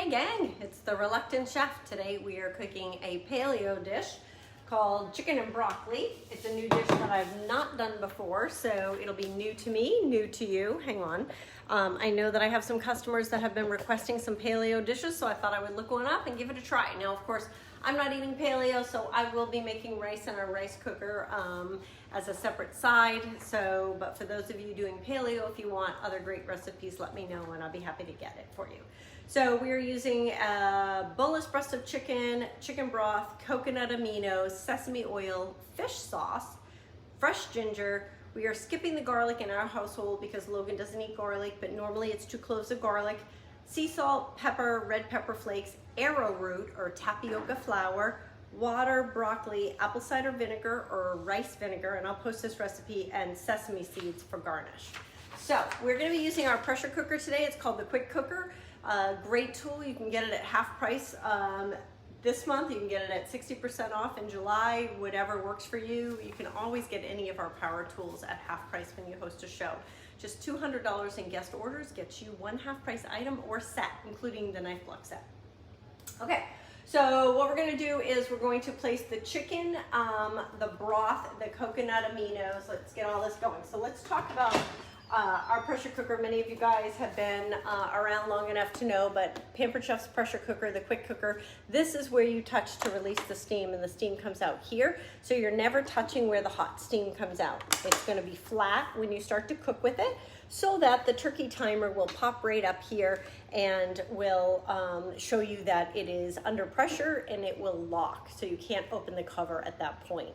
Hey gang, it's the Reluctant Chef. Today we are cooking a paleo dish called chicken and broccoli. It's a new dish that I've not done before, so it'll be new to me, new to you. Hang on. I know that I have some customers that have been requesting some paleo dishes, so I thought I would look one up and give it a try. Now, of course, I'm not eating paleo, so I will be making rice in a rice cooker as a separate side. So, but for those of you doing paleo, if you want other great recipes, let me know and I'll be happy to get it for you. So we're using a boneless breast of chicken, chicken broth, coconut aminos, sesame oil, fish sauce, fresh ginger. We are skipping the garlic in our household because Logan doesn't eat garlic, but normally it's 2 cloves of garlic, sea salt, pepper, red pepper flakes, arrowroot or tapioca flour, water, broccoli, apple cider vinegar or rice vinegar, and I'll post this recipe, and sesame seeds for garnish. So we're going to be using our pressure cooker today. It's called the Quick Cooker. Great tool. You can get it at half price this month. You can get it at 60% off in July, whatever works for you. You can always get any of our power tools at half price when you host a show. Just $200 in guest orders gets you 1 half price item or set, including the knife block set. Okay, so what we're going to do is we're going to place the chicken, the broth, the coconut aminos. Let's get all this going. So let's talk about our pressure cooker. Many of you guys have been around long enough to know, but Pampered Chef's pressure cooker, the Quick Cooker, this is where you touch to release the steam, and the steam comes out here. So you're never touching where the hot steam comes out. It's going to be flat when you start to cook with it, so that the turkey timer will pop right up here and will show you that it is under pressure, and it will lock, so you can't open the cover at that point.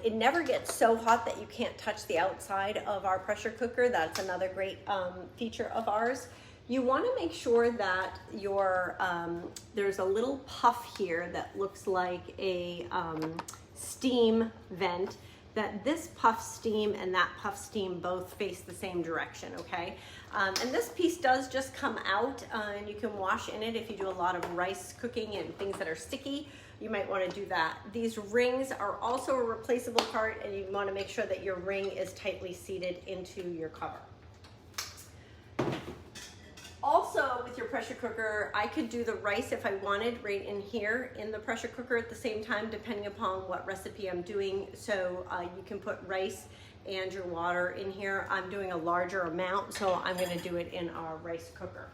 It never gets so hot that you can't touch the outside of our pressure cooker. That's another great feature of ours. You want to make sure that your there's a little puff here that looks like a steam vent, that this puff steam and that puff steam both face the same direction, okay? And this piece does just come out, and you can wash in it if you do a lot of rice cooking and things that are sticky. You might want to do that. These rings are also a replaceable part, and you want to make sure that your ring is tightly seated into your cover. Also, with your pressure cooker, I could do the rice if I wanted right in here in the pressure cooker at the same time, depending upon what recipe I'm doing. So you can put rice and your water in here. I'm doing a larger amount, so I'm going to do it in our rice cooker.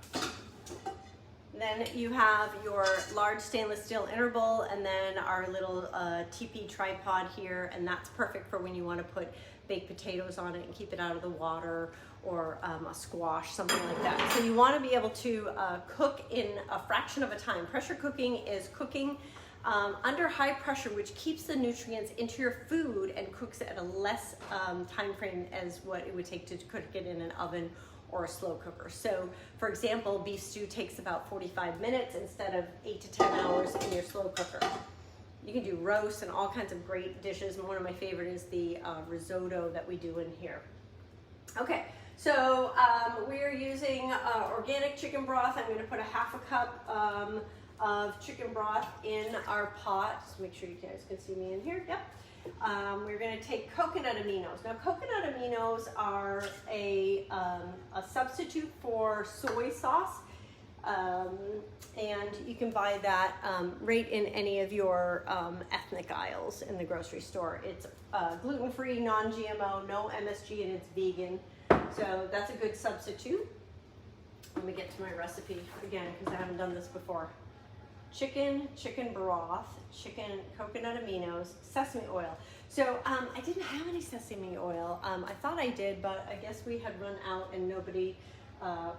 Then you have your large stainless steel inner bowl, and then our little TP tripod here, and that's perfect for when you want to put baked potatoes on it and keep it out of the water, or a squash, something like that. So you want to be able to cook in a fraction of a time. Pressure cooking is cooking under high pressure, which keeps the nutrients into your food and cooks it at a less time frame as what it would take to cook it in an oven or a slow cooker. So for example, beef stew takes about 45 minutes instead of 8 to 10 hours in your slow cooker. You can do roast and all kinds of great dishes, and one of my favorite is the risotto that we do in here. Okay, so we're using organic chicken broth. I'm going to put a half a cup of chicken broth in our pot. Just make sure you guys can see me in here. Yep. We're going to take coconut aminos. Now, coconut aminos are a substitute for soy sauce, and you can buy that right in any of your ethnic aisles in the grocery store. It's gluten-free, non-GMO, no MSG, and it's vegan. So that's a good substitute. Let me get to my recipe again, because I haven't done this before. Chicken broth, chicken, coconut aminos, sesame oil. So I didn't have any sesame oil. I thought I did, but I guess we had run out and nobody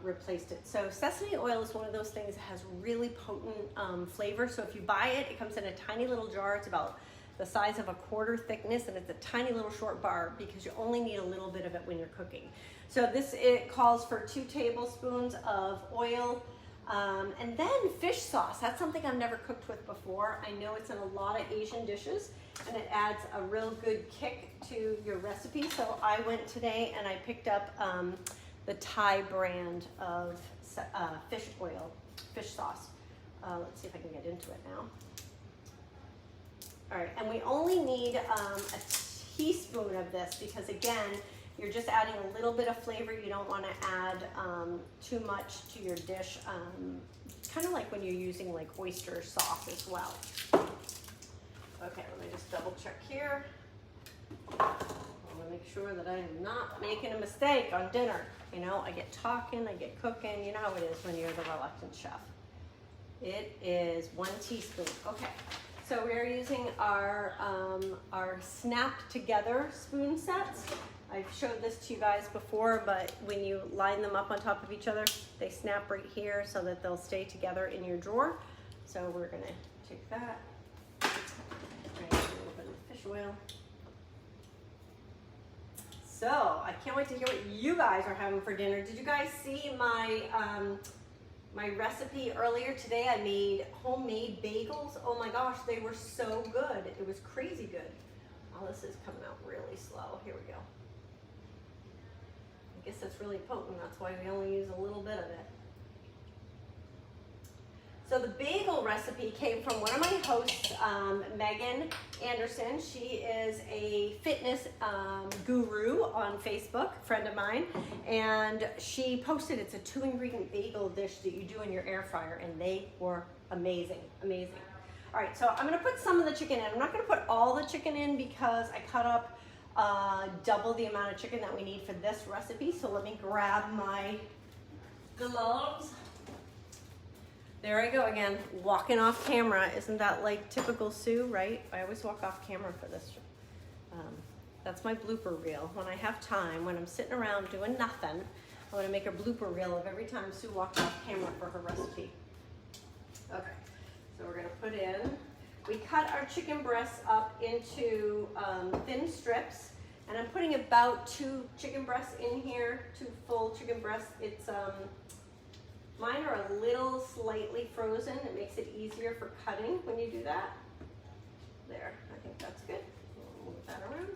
replaced it. So sesame oil is one of those things that has really potent flavor. So if you buy it, it comes in a tiny little jar. It's about the size of a quarter thickness, and it's a tiny little short bar because you only need a little bit of it when you're cooking. So it calls for 2 tablespoons of oil. And then fish sauce. That's something I've never cooked with before. I know it's in a lot of Asian dishes, and it adds a real good kick to your recipe. So I went today and I picked up the Thai brand of fish sauce. Let's see if I can get into it now. All right, and we only need a teaspoon of this because, again, You're just adding a little bit of flavor. You don't want to add too much to your dish. kind of like when you're using like oyster sauce as well. Okay, let me just double check here. I want to make sure that I am not making a mistake on dinner. You know, I get talking, I get cooking. You know how it is when you're the reluctant chef. It is 1 teaspoon. Okay, so we are using our snapped together spoon sets. I've showed this to you guys before, but when you line them up on top of each other, they snap right here so that they'll stay together in your drawer. So we're gonna take that, a little bit of fish oil. So I can't wait to hear what you guys are having for dinner. Did you guys see my my recipe earlier today? I made homemade bagels. Oh my gosh, they were so good. It was crazy good. Oh, this is coming out really slow. Here we go. I guess that's really potent. That's why we only use a little bit of it. So the bagel recipe came from one of my hosts, Megan Anderson. She is a fitness guru on Facebook, friend of mine, and she posted it's a 2-ingredient bagel dish that you do in your air fryer, and they were amazing, amazing. All right, so I'm gonna put some of the chicken in. I'm not gonna put all the chicken in because I cut up double the amount of chicken that we need for this recipe. So let me grab my gloves. There I go again, walking off camera. Isn't that like typical Sue, right? I always walk off camera for this. That's my blooper reel. When I have time, when I'm sitting around doing nothing, I want to make a blooper reel of every time Sue walks off camera for her recipe. Okay, so we're gonna put in, we cut our chicken breasts up into thin strips, and I'm putting about 2 chicken breasts in here, 2 full chicken breasts. It's mine are a little slightly frozen. It makes it easier for cutting when you do that. There, I think that's good. We'll move that around.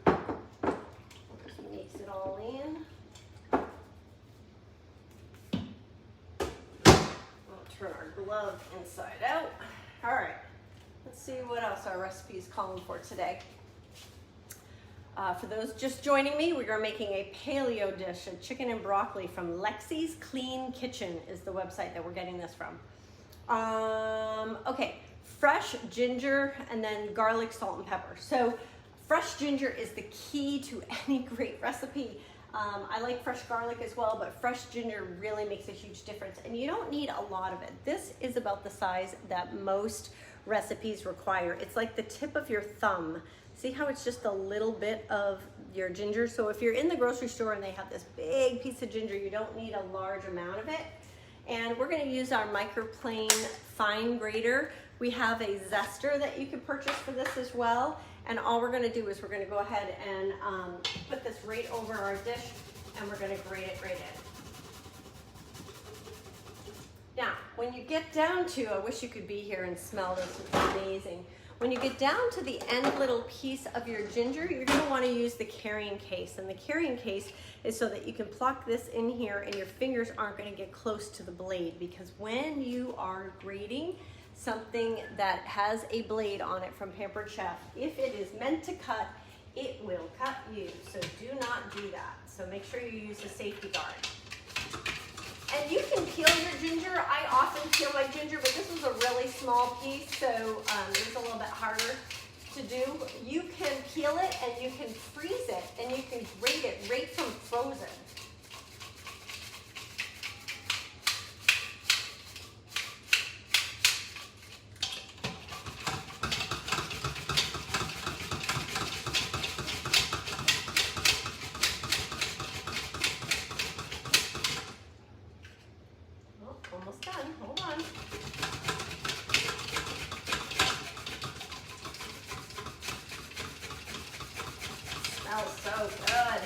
Just mix it all in. We'll turn our glove inside out. All right, let's see what else our recipe is calling for today. For those just joining me, we are making a paleo dish, a chicken and broccoli from Lexi's Clean Kitchen is the website that we're getting this from. Okay, fresh ginger and then garlic, salt, and pepper. So fresh ginger is the key to any great recipe. I like fresh garlic as well, but fresh ginger really makes a huge difference. And you don't need a lot of it. This is about the size that most recipes require. It's like the tip of your thumb. See how it's just a little bit of your ginger? So if you're in the grocery store and they have this big piece of ginger, you don't need a large amount of it. And we're gonna use our microplane fine grater. We have a zester that you can purchase for this as well. And all we're gonna do is we're gonna go ahead and put this right over our dish, and we're gonna grate it right in. Now, when you get down to, I wish you could be here and smell this, it's amazing. When you get down to the end little piece of your ginger, you're gonna wanna use the carrying case. And the carrying case is so that you can pluck this in here and your fingers aren't gonna get close to the blade, because when you are grating something that has a blade on it from Pampered Chef, if it is meant to cut, it will cut you. So do not do that. So make sure you use a safety guard. And you can peel your ginger. I often peel my ginger, but this was a really small piece, so it was a little bit harder to do. You can peel it and you can freeze it and you can grate it right from frozen. Almost done, hold on. Smells so good.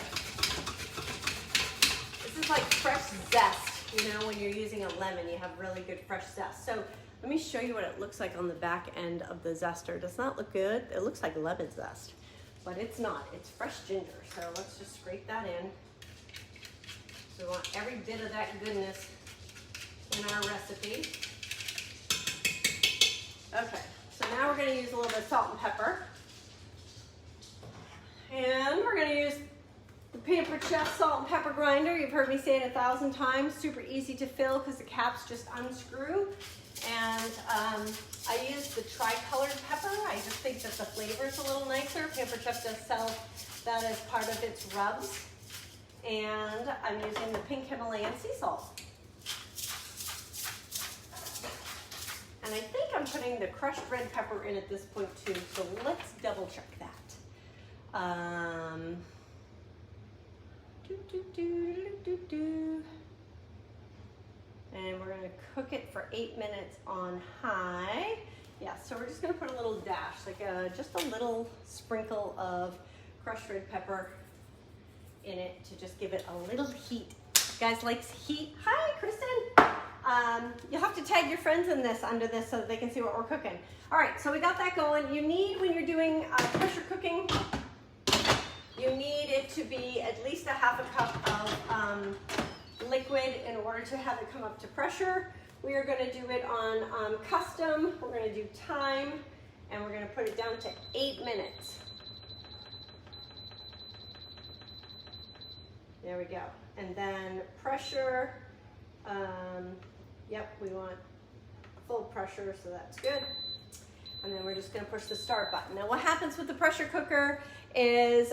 This is like fresh zest, you know, when you're using a lemon, you have really good fresh zest. So let me show you what it looks like on the back end of the zester. Does not look good. It looks like lemon zest, but it's not. It's fresh ginger. So let's just scrape that in. So we want every bit of that goodness in our recipe. Okay, so now we're going to use a little bit of salt and pepper. And we're going to use The Pampered Chef salt and pepper grinder. You've heard me say it 1,000 times. Super easy to fill because the caps just unscrew. And I use the tri-colored pepper. I just think that the flavor is a little nicer. Pampered Chef does sell that as part of its rubs. And I'm using the pink Himalayan sea salt. And I think I'm putting the crushed red pepper in at this point too, so let's double check that. And we're gonna cook it for 8 minutes on high. Yeah, so we're just gonna put a little dash, like just a little sprinkle of crushed red pepper in it to just give it a little heat. You guys likes heat? Hi, Kristen. You'll have to tag your friends in this under this so that they can see what we're cooking. All right, so we got that going. You need, when you're doing pressure cooking, you need it to be at least a half a cup of liquid in order to have it come up to pressure. We are gonna do it on custom. We're gonna do time, and we're gonna put it down to 8 minutes. There we go. And then pressure, yep, we want full pressure, so that's good. And then we're just gonna push the start button. Now what happens with the pressure cooker is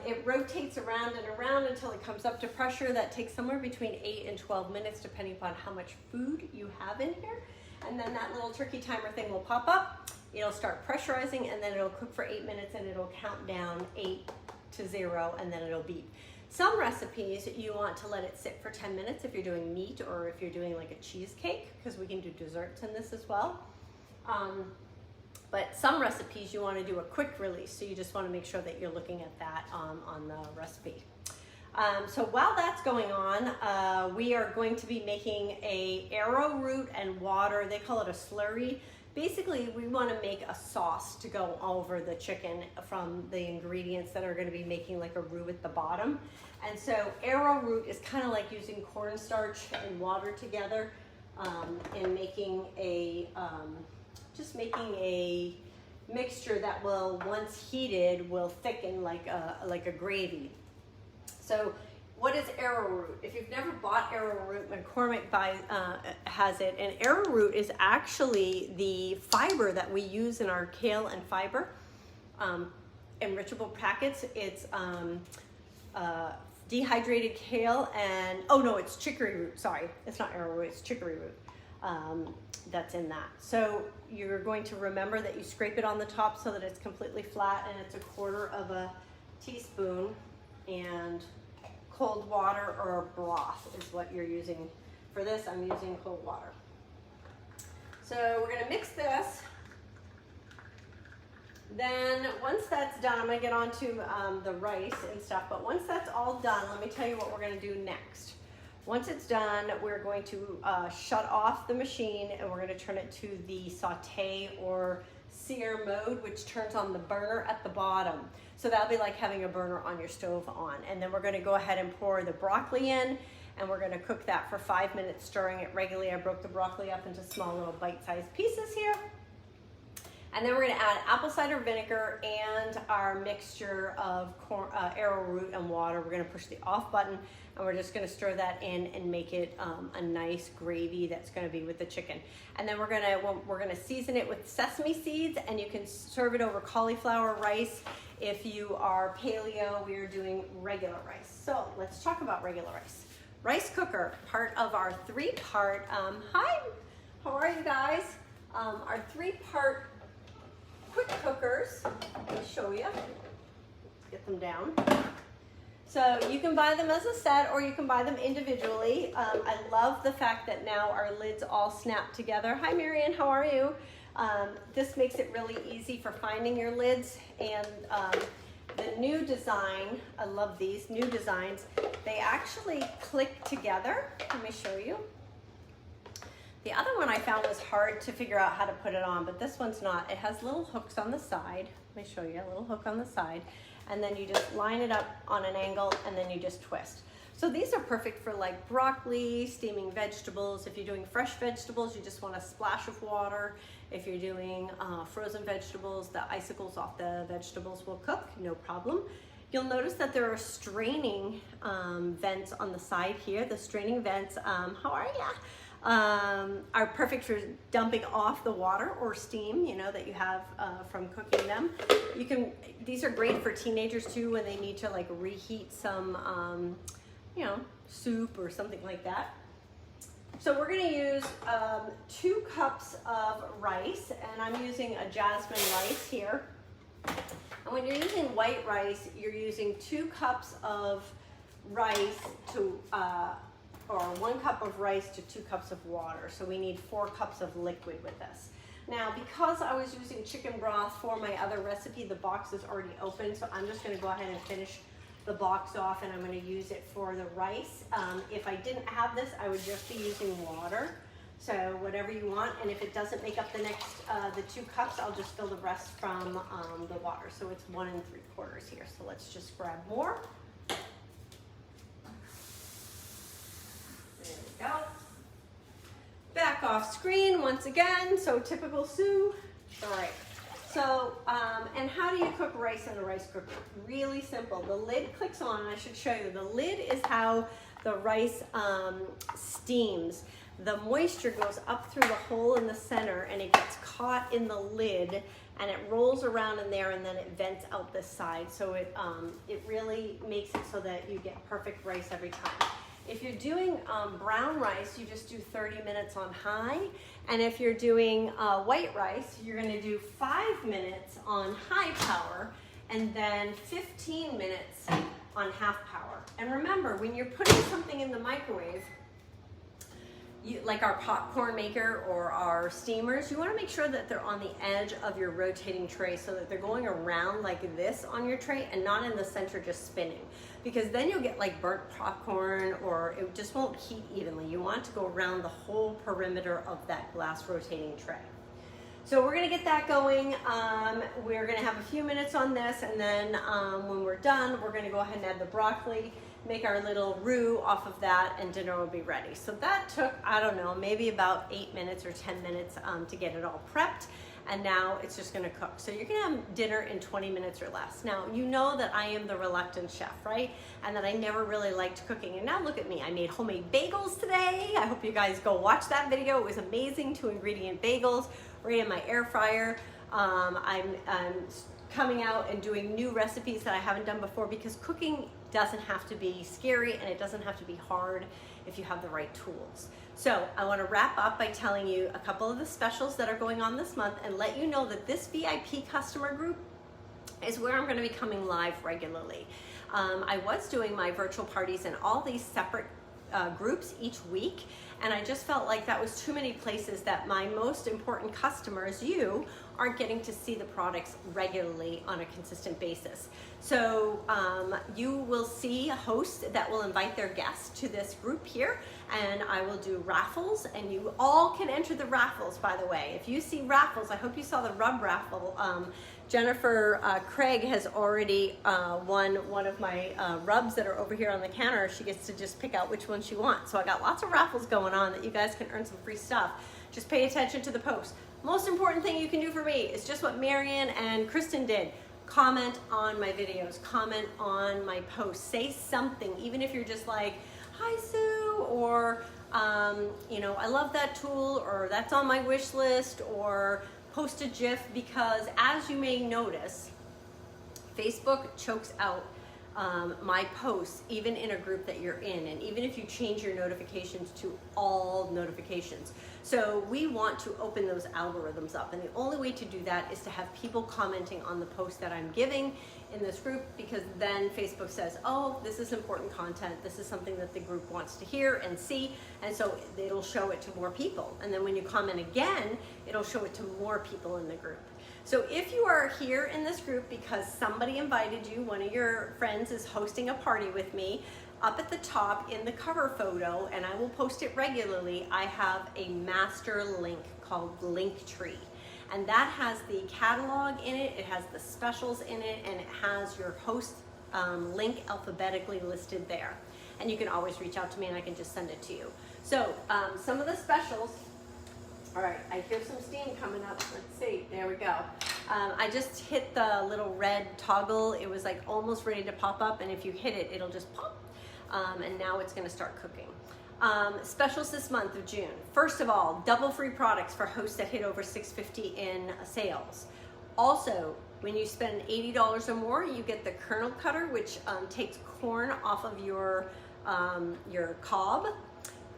it rotates around and around until it comes up to pressure. That takes somewhere between 8 and 12 minutes, depending upon how much food you have in here. And then that little turkey timer thing will pop up. It'll start pressurizing, and then it'll cook for 8 minutes, and it'll count down 8 to 0, and then it'll beep. Some recipes, you want to let it sit for 10 minutes if you're doing meat or if you're doing like a cheesecake, because we can do desserts in this as well. But some recipes you want to do a quick release, so you just want to make sure that you're looking at that on the recipe. So while that's going on, we are going to be making a arrowroot and water. They call it a slurry. Basically, we want to make a sauce to go over the chicken from the ingredients that are going to be making like a roux at the bottom. And so arrowroot is kind of like using cornstarch and water together and making a just making a mixture that will, once heated, will thicken like a gravy. So what is arrowroot? If you've never bought arrowroot, McCormick has it, and arrowroot is actually the fiber that we use in our kale and fiber enrichable packets. It's dehydrated kale and, oh no, it's chicory root, sorry. It's not arrowroot, it's chicory root that's in that. So you're going to remember that you scrape it on the top so that it's completely flat, and it's 1/4 of a teaspoon, and cold water or broth is what you're using for this. I'm using cold water. So we're gonna mix this. Then once that's done, I'm gonna get on to the rice and stuff, but once that's all done, let me tell you what we're gonna do next. Once it's done, we're going to shut off the machine, and we're gonna turn it to the saute or sear mode, which turns on the burner at the bottom. So that'll be like having a burner on your stove on. And then we're gonna go ahead and pour the broccoli in, and we're gonna cook that for 5 minutes, stirring it regularly. I broke the broccoli up into small little bite-sized pieces here. And then we're gonna add apple cider vinegar and our mixture of arrowroot and water. We're gonna push the off button, and we're just gonna stir that in and make it a nice gravy that's gonna be with the chicken. And then we're gonna season it with sesame seeds, and you can serve it over cauliflower rice. If you are paleo, we are doing regular rice. So let's talk about regular rice. Rice cooker, part of our 3-part, hi, how are you guys? Our 3-part quick cookers. Let me show you. Let's get them down. So you can buy them as a set, or you can buy them individually. I love the fact that now our lids all snap together. Hi Marian, how are you? This makes it really easy for finding your lids, and the new design, I love these new designs. They actually click together. Let me show you. The other one I found was hard to figure out how to put it on, but this one's not. It has little hooks on the side. Let me show you, a little hook on the side. And then you just line it up on an angle, and then you just twist. So these are perfect for like broccoli, steaming vegetables. If you're doing fresh vegetables, you just want a splash of water. If you're doing frozen vegetables, the icicles off the vegetables will cook, no problem. You'll notice that there are straining vents on the side here. The straining vents, how are ya? Are perfect for dumping off the water or steam, you know, that you have from cooking them. These are great for teenagers too when they need to like reheat some, you know, soup or something like that. So we're gonna use 2 cups of rice, and I'm using a jasmine rice here. And when you're using white rice, you're using 2 cups of rice to, or 1 cup of rice to 2 cups of water. So we need 4 cups of liquid with this. Now, because I was using chicken broth for my other recipe, the box is already open, so I'm just gonna go ahead and finish the box off, and I'm going to use it for the rice. If I didn't have this, I would just be using water. So whatever you want, and if it doesn't make up the next, the 2 cups, I'll just fill the rest from the water. So it's 1 3/4 here. So let's just grab more. There we go. Back off screen once again. So typical Sue. All right. So, and how do you cook rice in a rice cooker? Really simple. The lid clicks on, and I should show you. The lid is how the rice steams. The moisture goes up through the hole in the center, and it gets caught in the lid, and it rolls around in there, and then it vents out this side. So it really makes it so that you get perfect rice every time. If you're doing brown rice, you just do 30 minutes on high. And if you're doing white rice, you're gonna do 5 minutes on high power and then 15 minutes on half power. And remember, when you're putting something in the microwave, like our popcorn maker or our steamers, you wanna make sure that they're on the edge of your rotating tray so that they're going around like this on your tray and not in the center just spinning. Because then you'll get like burnt popcorn, or it just won't heat evenly. You want it to go around the whole perimeter of that glass rotating tray. So we're gonna get that going. We're gonna have a few minutes on this, and then when we're done, we're gonna go ahead and add the broccoli, make our little roux off of that, and dinner will be ready. So that took, I don't know, maybe about 8 minutes or 10 minutes to get it all prepped. And now it's just gonna cook. So you're gonna have dinner in 20 minutes or less. Now, you know that I am the reluctant chef, right? And that I never really liked cooking. And now look at me, I made homemade bagels today. I hope you guys go watch that video. It was amazing, 2 ingredient bagels right in my air fryer. I'm coming out and doing new recipes that I haven't done before, because cooking doesn't have to be scary and it doesn't have to be hard if you have the right tools. So I want to wrap up by telling you a couple of the specials that are going on this month, and let you know that this VIP customer group is where I'm going to be coming live regularly. I was doing my virtual parties in all these separate groups each week, and I just felt like that was too many places that my most important customers, you, aren't getting to see the products regularly on a consistent basis. So you will see a host that will invite their guests to this group here, and I will do raffles, and you all can enter the raffles, by the way. If you see raffles, I hope you saw the rub raffle. Jennifer Craig has already won one of my rubs that are over here on the counter. She gets to just pick out which one she wants. So I got lots of raffles going on that you guys can earn some free stuff. Just pay attention to the post. Most important thing you can do for me is just what Marion and Kristen did. Comment on my videos, comment on my posts, say something, even if you're just like, hi Sue, or you know, I love that tool, or that's on my wish list, or post a GIF, because as you may notice, Facebook chokes out my posts, even in a group that you're in, and even if you change your notifications to all notifications. So we want to open those algorithms up, and the only way to do that is to have people commenting on the post that I'm giving in this group, because then Facebook says, oh, this is important content, this is something that the group wants to hear and see, and so it'll show it to more people. And then when you comment again, it'll show it to more people in the group. So if you are here in this group because somebody invited you, one of your friends is hosting a party with me, up at the top in the cover photo, and I will post it regularly, I have a master link called Linktree. And that has the catalog in it, it has the specials in it, and it has your host link alphabetically listed there. And you can always reach out to me and I can just send it to you. So some of the specials, all right, I hear some steam coming up. Let's see, there we go. I just hit the little red toggle. It was like almost ready to pop up, and if you hit it, it'll just pop. And now it's gonna start cooking. Specials this month of June. First of all, double free products for hosts that hit over $6.50 in sales. Also, when you spend $80 or more, you get the kernel cutter, which takes corn off of your cob.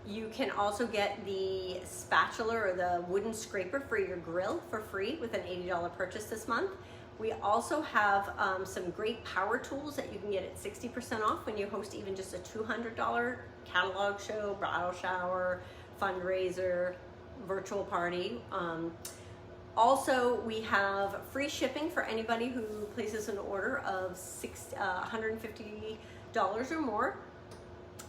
You can also get the spatula or the wooden scraper for your grill for free with an $80 purchase this month. We also have some great power tools that you can get at 60% off when you host even just a $200 catalog show, bridal shower, fundraiser, virtual party. Also, we have free shipping for anybody who places an order of $150 or more.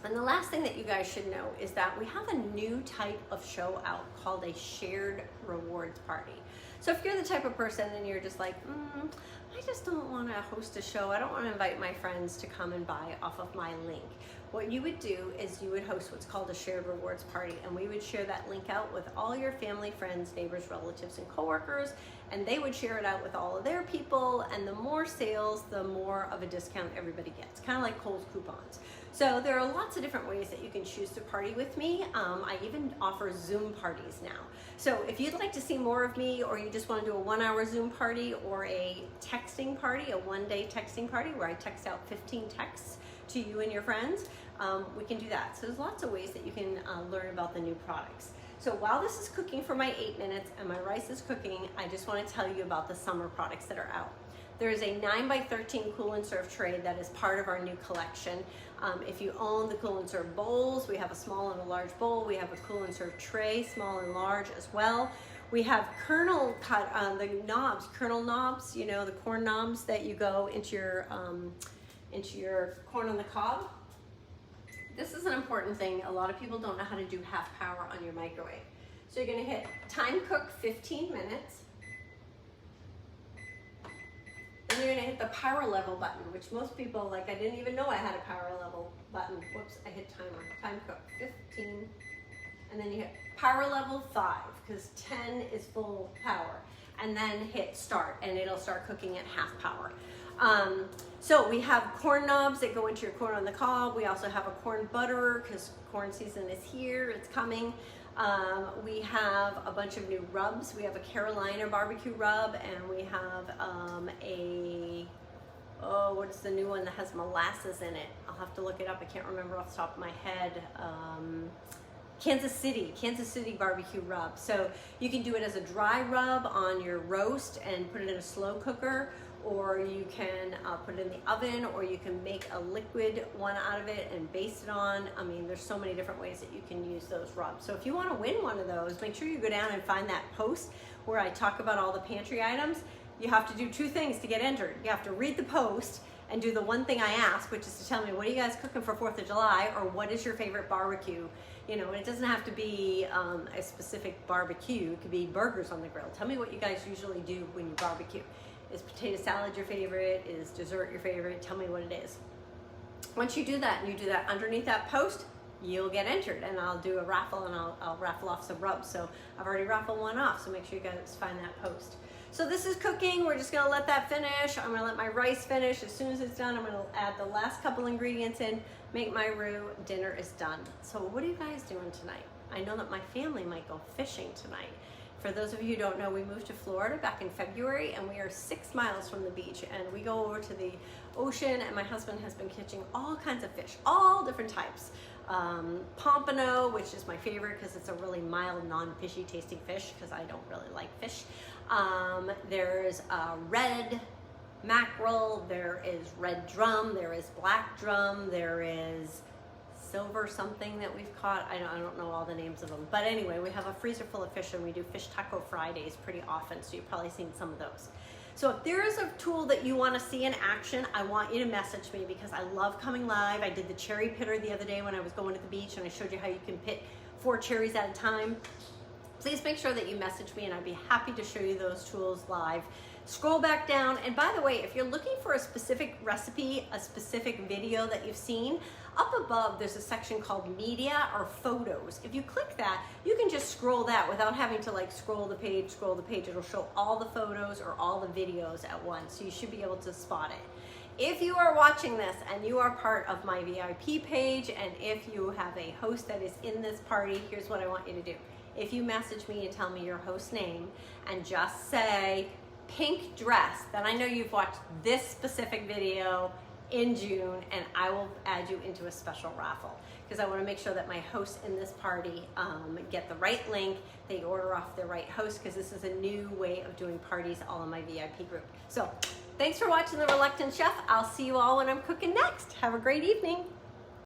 And the last thing that you guys should know is that we have a new type of show out called a shared rewards party. So if you're the type of person and you're just like, I just don't want to host a show, I don't want to invite my friends to come and buy off of my link. What you would do is you would host what's called a shared rewards party, and we would share that link out with all your family, friends, neighbors, relatives, and coworkers, and they would share it out with all of their people, and the more sales, the more of a discount everybody gets, kind of like Kohl's coupons. So there are lots of different ways that you can choose to party with me. I even offer Zoom parties now. So if you'd like to see more of me, or you just want to do a 1-hour Zoom party or a texting party, a 1-day texting party where I text out 15 texts to you and your friends, we can do that. So there's lots of ways that you can learn about the new products. So while this is cooking for my 8 minutes and my rice is cooking, I just want to tell you about the summer products that are out. There is a 9x13 Cool and Serve tray that is part of our new collection. If you own the Cool and Serve bowls, we have a small and a large bowl. We have a Cool and Serve tray, small and large as well. We have kernel cut, the knobs, kernel knobs, you know, the corn knobs that you go into your corn on the cob. This is an important thing. A lot of people don't know how to do half power on your microwave. So you're gonna hit time cook 15 minutes. Then you're gonna hit the power level button, which most people, like, I didn't even know I had a power level button. Whoops, I hit timer, time cook 15. And then you hit power level 5, because 10 is full power. And then hit start, and it'll start cooking at half power. So we have corn knobs that go into your corn on the cob. We also have a corn butterer, because corn season is here, it's coming. We have a bunch of new rubs. We have a Carolina barbecue rub, and we have what is the new one that has molasses in it? I'll have to look it up. I can't remember off the top of my head. Kansas City barbecue rub. So you can do it as a dry rub on your roast and put it in a slow cooker, or you can put it in the oven, or you can make a liquid one out of it and baste it on. I mean, there's so many different ways that you can use those rubs. So if you want to win one of those, make sure you go down and find that post where I talk about all the pantry items. You have to do 2 things to get entered. You have to read the post and do the one thing I ask, which is to tell me, what are you guys cooking for 4th of July, or what is your favorite barbecue? You know, and it doesn't have to be a specific barbecue. It could be burgers on the grill. Tell me what you guys usually do when you barbecue. Is potato salad your favorite? Is dessert your favorite? Tell me what it is. Once you do that, and you do that underneath that post, you'll get entered, and I'll do a raffle, and I'll raffle off some rubs. So I've already raffled one off, so make sure you guys find that post. So this is cooking. We're just gonna let that finish. I'm gonna let my rice finish. As soon as it's done, I'm gonna add the last couple ingredients in, make my roux. Dinner is done. So what are you guys doing tonight? I know that my family might go fishing tonight. For those of you who don't know, we moved to Florida back in February, and we are 6 miles from the beach, and we go over to the ocean, and my husband has been catching all kinds of fish, all different types. Pompano, which is my favorite because it's a really mild, non-fishy tasting fish, because I don't really like fish. There's red mackerel, there is red drum, there is black drum, there is silver something that we've caught. I don't know all the names of them. But anyway, we have a freezer full of fish, and we do Fish Taco Fridays pretty often, so you've probably seen some of those. So if there is a tool that you want to see in action, I want you to message me, because I love coming live. I did the cherry pitter the other day when I was going to the beach, and I showed you how you can pit 4 cherries at a time. please make sure that you message me and I'd be happy to show you those tools live. Scroll back down, and by the way, if you're looking for a specific recipe, a specific video that you've seen, up above there's a section called media or photos. If you click that, you can just scroll that without having to like scroll the page. It'll show all the photos or all the videos at once, so you should be able to spot it. If you are watching this and you are part of my VIP page, and if you have a host that is in this party, here's what I want you to do. If you message me and tell me your host name and just say pink dress, then I know you've watched this specific video in June, and I will add you into a special raffle, because I want to make sure that my hosts in this party get the right link, they order off the right host, because this is a new way of doing parties all in my VIP group. So thanks for watching The Reluctant Chef. I'll see you all when I'm cooking next. Have a great evening.